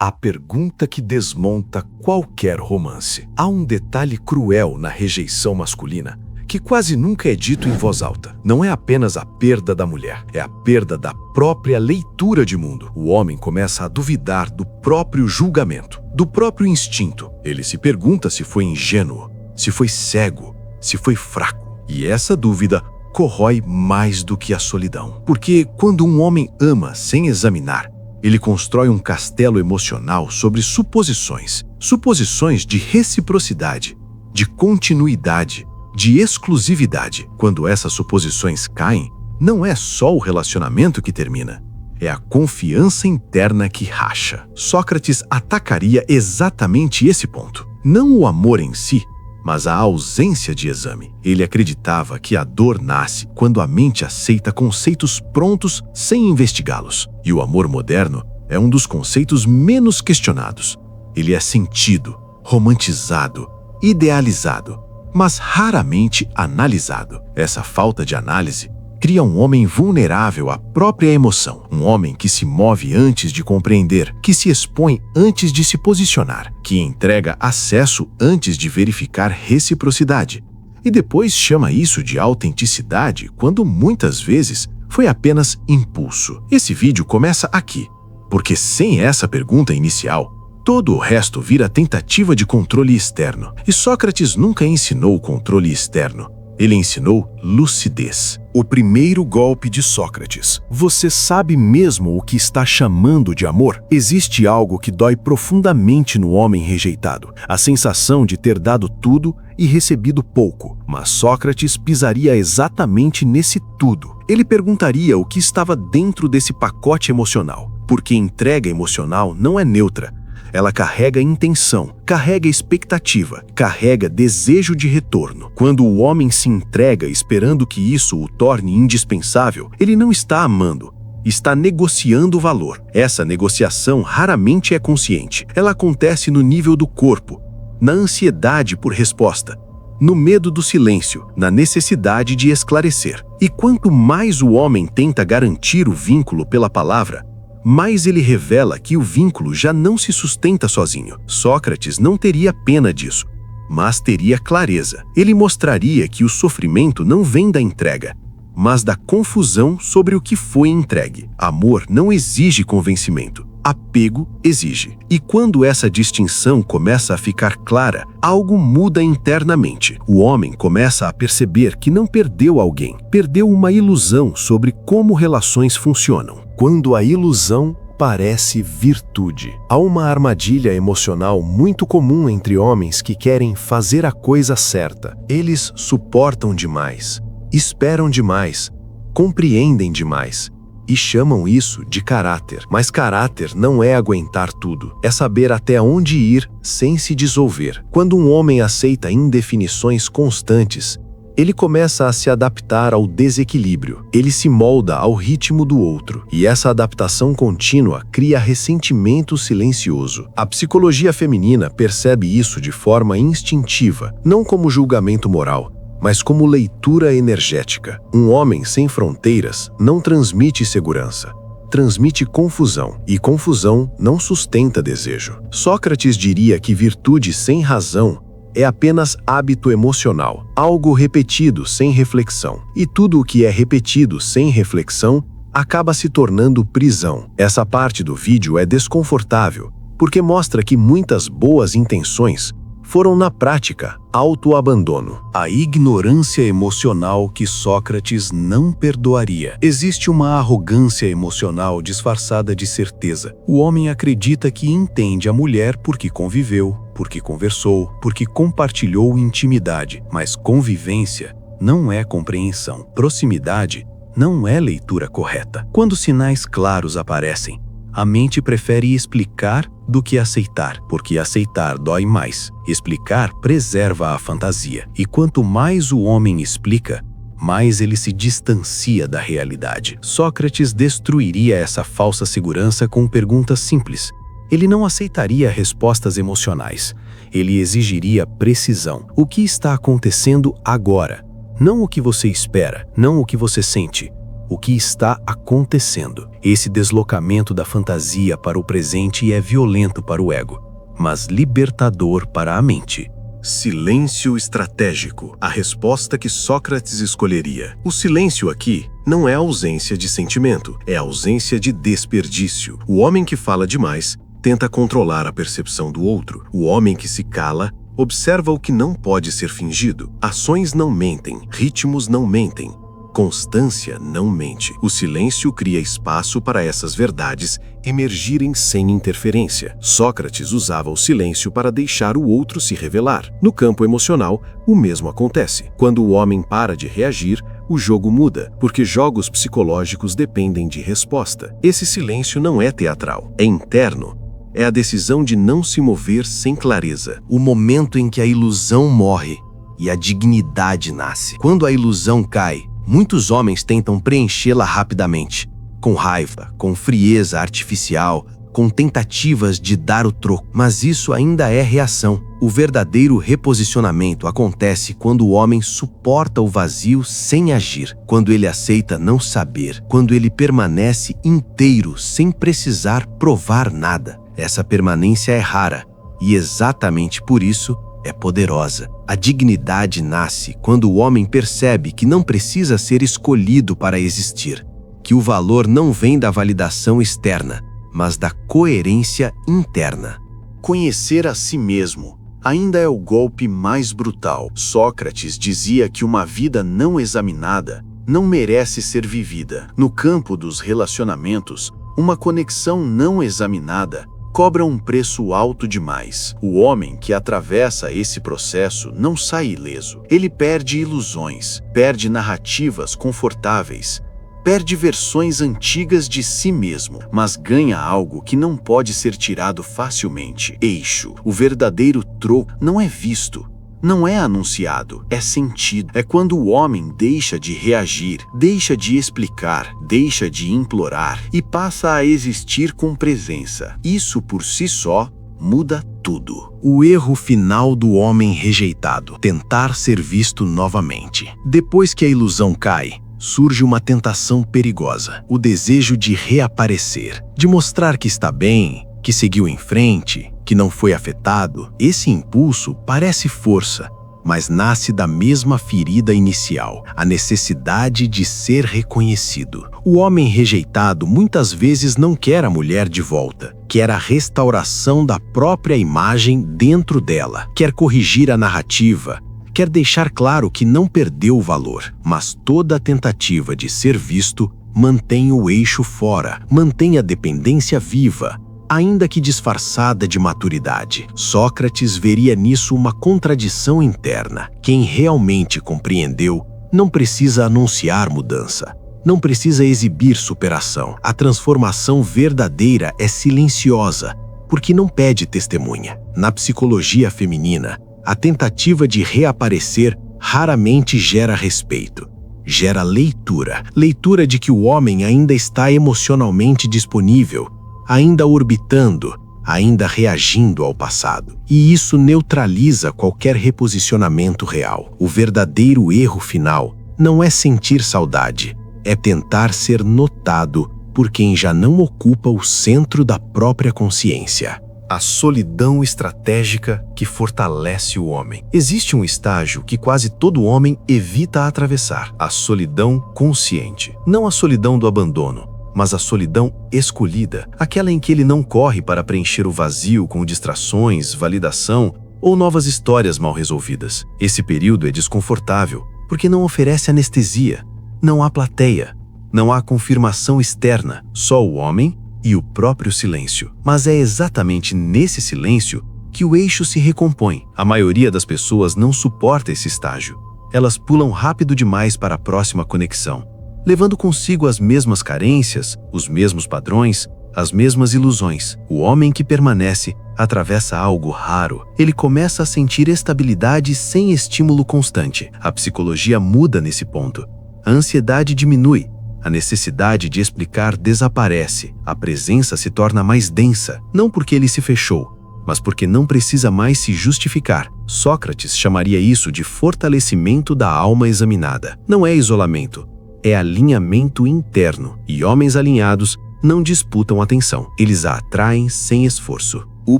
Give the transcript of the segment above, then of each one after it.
a pergunta que desmonta qualquer romance. Há um detalhe cruel na rejeição masculina que quase nunca é dito em voz alta. Não é apenas a perda da mulher, é a perda da própria leitura de mundo. O homem começa a duvidar do próprio julgamento, do próprio instinto. Ele se pergunta se foi ingênuo, se foi cego, se foi fraco. E essa dúvida corrói mais do que a solidão. Porque quando um homem ama sem examinar, ele constrói um castelo emocional sobre suposições. Suposições de reciprocidade, de continuidade, de exclusividade. Quando essas suposições caem, não é só o relacionamento que termina, é a confiança interna que racha. Sócrates atacaria exatamente esse ponto. Não o amor em si, mas a ausência de exame. Ele acreditava que a dor nasce quando a mente aceita conceitos prontos sem investigá-los. E o amor moderno é um dos conceitos menos questionados. Ele é sentido, romantizado, idealizado, mas raramente analisado. Essa falta de análise cria um homem vulnerável à própria emoção. Um homem que se move antes de compreender, que se expõe antes de se posicionar, que entrega acesso antes de verificar reciprocidade. E depois chama isso de autenticidade, quando muitas vezes foi apenas impulso. Esse vídeo começa aqui, porque sem essa pergunta inicial, todo o resto vira tentativa de controle externo. E Sócrates nunca ensinou controle externo. Ele ensinou lucidez. O primeiro golpe de Sócrates. Você sabe mesmo o que está chamando de amor? Existe algo que dói profundamente no homem rejeitado. A sensação de ter dado tudo e recebido pouco. Mas Sócrates pisaria exatamente nesse tudo. Ele perguntaria o que estava dentro desse pacote emocional. Porque entrega emocional não é neutra. Ela carrega intenção, carrega expectativa, carrega desejo de retorno. Quando o homem se entrega esperando que isso o torne indispensável, ele não está amando, está negociando o valor. Essa negociação raramente é consciente. Ela acontece no nível do corpo, na ansiedade por resposta, no medo do silêncio, na necessidade de esclarecer. E quanto mais o homem tenta garantir o vínculo pela palavra, mais ele revela que o vínculo já não se sustenta sozinho. Sócrates não teria pena disso, mas teria clareza. Ele mostraria que o sofrimento não vem da entrega, mas da confusão sobre o que foi entregue. Amor não exige convencimento, apego exige. E quando essa distinção começa a ficar clara, algo muda internamente. O homem começa a perceber que não perdeu alguém, perdeu uma ilusão sobre como relações funcionam. Quando a ilusão parece virtude. Há uma armadilha emocional muito comum entre homens que querem fazer a coisa certa. Eles suportam demais, esperam demais, compreendem demais e chamam isso de caráter. Mas caráter não é aguentar tudo, é saber até onde ir sem se dissolver. Quando um homem aceita indefinições constantes, ele começa a se adaptar ao desequilíbrio. Ele se molda ao ritmo do outro. E essa adaptação contínua cria ressentimento silencioso. A psicologia feminina percebe isso de forma instintiva, não como julgamento moral, mas como leitura energética. Um homem sem fronteiras não transmite segurança, transmite confusão. E confusão não sustenta desejo. Sócrates diria que virtude sem razão é apenas hábito emocional, algo repetido sem reflexão. E tudo o que é repetido sem reflexão acaba se tornando prisão. Essa parte do vídeo é desconfortável, porque mostra que muitas boas intenções foram, na prática, autoabandono. A ignorância emocional que Sócrates não perdoaria. Existe uma arrogância emocional disfarçada de certeza. O homem acredita que entende a mulher porque conviveu, porque conversou, porque compartilhou intimidade. Mas convivência não é compreensão. Proximidade não é leitura correta. Quando sinais claros aparecem, a mente prefere explicar do que aceitar, porque aceitar dói mais. Explicar preserva a fantasia. E quanto mais o homem explica, mais ele se distancia da realidade. Sócrates destruiria essa falsa segurança com perguntas simples. Ele não aceitaria respostas emocionais. Ele exigiria precisão. O que está acontecendo agora? Não o que você espera, não o que você sente. o que está acontecendo. Esse deslocamento da fantasia para o presente é violento para o ego, mas libertador para a mente. Silêncio estratégico, a resposta que Sócrates escolheria. O silêncio aqui não é ausência de sentimento, é ausência de desperdício. O homem que fala demais tenta controlar a percepção do outro. O homem que se cala observa o que não pode ser fingido. Ações não mentem, ritmos não mentem, constância não mente. O silêncio cria espaço para essas verdades emergirem sem interferência. Sócrates usava o silêncio para deixar o outro se revelar. No campo emocional, o mesmo acontece. Quando o homem para de reagir, o jogo muda, porque jogos psicológicos dependem de resposta. Esse silêncio não é teatral, é interno. É a decisão de não se mover sem clareza. O momento em que a ilusão morre e a dignidade nasce. Quando a ilusão cai, muitos homens tentam preenchê-la rapidamente, com raiva, com frieza artificial, com tentativas de dar o troco. Mas isso ainda é reação. O verdadeiro reposicionamento acontece quando o homem suporta o vazio sem agir, quando ele aceita não saber, quando ele permanece inteiro sem precisar provar nada. Essa permanência é rara e exatamente por isso é poderosa. A dignidade nasce quando o homem percebe que não precisa ser escolhido para existir, que o valor não vem da validação externa, mas da coerência interna. Conhecer a si mesmo ainda é o golpe mais brutal. Sócrates dizia que uma vida não examinada não merece ser vivida. No campo dos relacionamentos, uma conexão não examinada cobra um preço alto demais. O homem que atravessa esse processo não sai ileso. Ele perde ilusões, perde narrativas confortáveis, perde versões antigas de si mesmo, mas ganha algo que não pode ser tirado facilmente. Eixo. O verdadeiro troco não é visto, não é anunciado, é sentido. É quando o homem deixa de reagir, deixa de explicar, deixa de implorar e passa a existir com presença. Isso por si só muda tudo. O erro final do homem rejeitado: tentar ser visto novamente. Depois que a ilusão cai, surge uma tentação perigosa: o desejo de reaparecer, de mostrar que está bem, que seguiu em frente, que não foi afetado. Esse impulso parece força, mas nasce da mesma ferida inicial, a necessidade de ser reconhecido. O homem rejeitado muitas vezes não quer a mulher de volta, quer a restauração da própria imagem dentro dela, quer corrigir a narrativa, quer deixar claro que não perdeu o valor, mas toda tentativa de ser visto mantém o eixo fora, mantém a dependência viva, ainda que disfarçada de maturidade. Sócrates veria nisso uma contradição interna. Quem realmente compreendeu não precisa anunciar mudança, não precisa exibir superação. A transformação verdadeira é silenciosa, porque não pede testemunha. Na psicologia feminina, a tentativa de reaparecer raramente gera respeito. Gera leitura. Leitura de que o homem ainda está emocionalmente disponível, ainda orbitando, ainda reagindo ao passado. E isso neutraliza qualquer reposicionamento real. O verdadeiro erro final não é sentir saudade, é tentar ser notado por quem já não ocupa o centro da própria consciência. A solidão estratégica que fortalece o homem. Existe um estágio que quase todo homem evita atravessar: a solidão consciente. Não a solidão do abandono, mas a solidão escolhida, aquela em que ele não corre para preencher o vazio com distrações, validação ou novas histórias mal resolvidas. Esse período é desconfortável, porque não oferece anestesia, não há plateia, não há confirmação externa, só o homem e o próprio silêncio. Mas é exatamente nesse silêncio que o eixo se recompõe. A maioria das pessoas não suporta esse estágio. Elas pulam rápido demais para a próxima conexão, levando consigo as mesmas carências, os mesmos padrões, as mesmas ilusões. O homem que permanece atravessa algo raro. Ele começa a sentir estabilidade sem estímulo constante. A psicologia muda nesse ponto. A ansiedade diminui. A necessidade de explicar desaparece. A presença se torna mais densa, não porque ele se fechou, mas porque não precisa mais se justificar. Sócrates chamaria isso de fortalecimento da alma examinada. Não é isolamento, é alinhamento interno, e homens alinhados não disputam atenção, eles a atraem sem esforço. O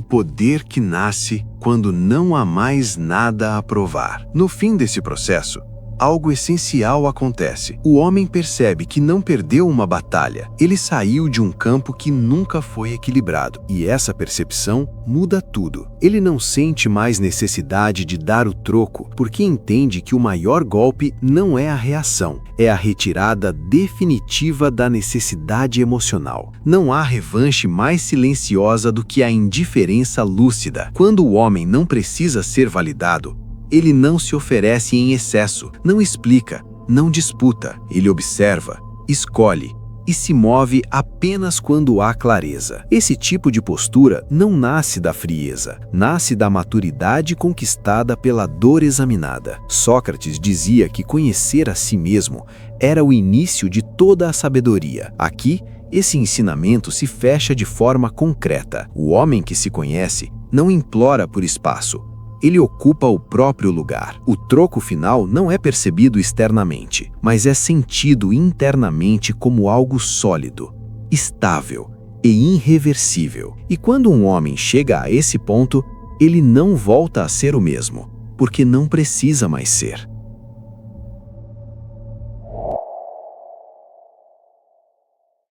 poder que nasce quando não há mais nada a provar. No fim desse processo, algo essencial acontece. O homem percebe que não perdeu uma batalha. Ele saiu de um campo que nunca foi equilibrado. E essa percepção muda tudo. Ele não sente mais necessidade de dar o troco, porque entende que o maior golpe não é a reação, é a retirada definitiva da necessidade emocional. Não há revanche mais silenciosa do que a indiferença lúcida. Quando o homem não precisa ser validado, ele não se oferece em excesso, não explica, não disputa. Ele observa, escolhe e se move apenas quando há clareza. Esse tipo de postura não nasce da frieza, nasce da maturidade conquistada pela dor examinada. Sócrates dizia que conhecer a si mesmo era o início de toda a sabedoria. Aqui, esse ensinamento se fecha de forma concreta. O homem que se conhece não implora por espaço. Ele ocupa o próprio lugar. O troco final não é percebido externamente, mas é sentido internamente como algo sólido, estável e irreversível. E quando um homem chega a esse ponto, ele não volta a ser o mesmo, porque não precisa mais ser.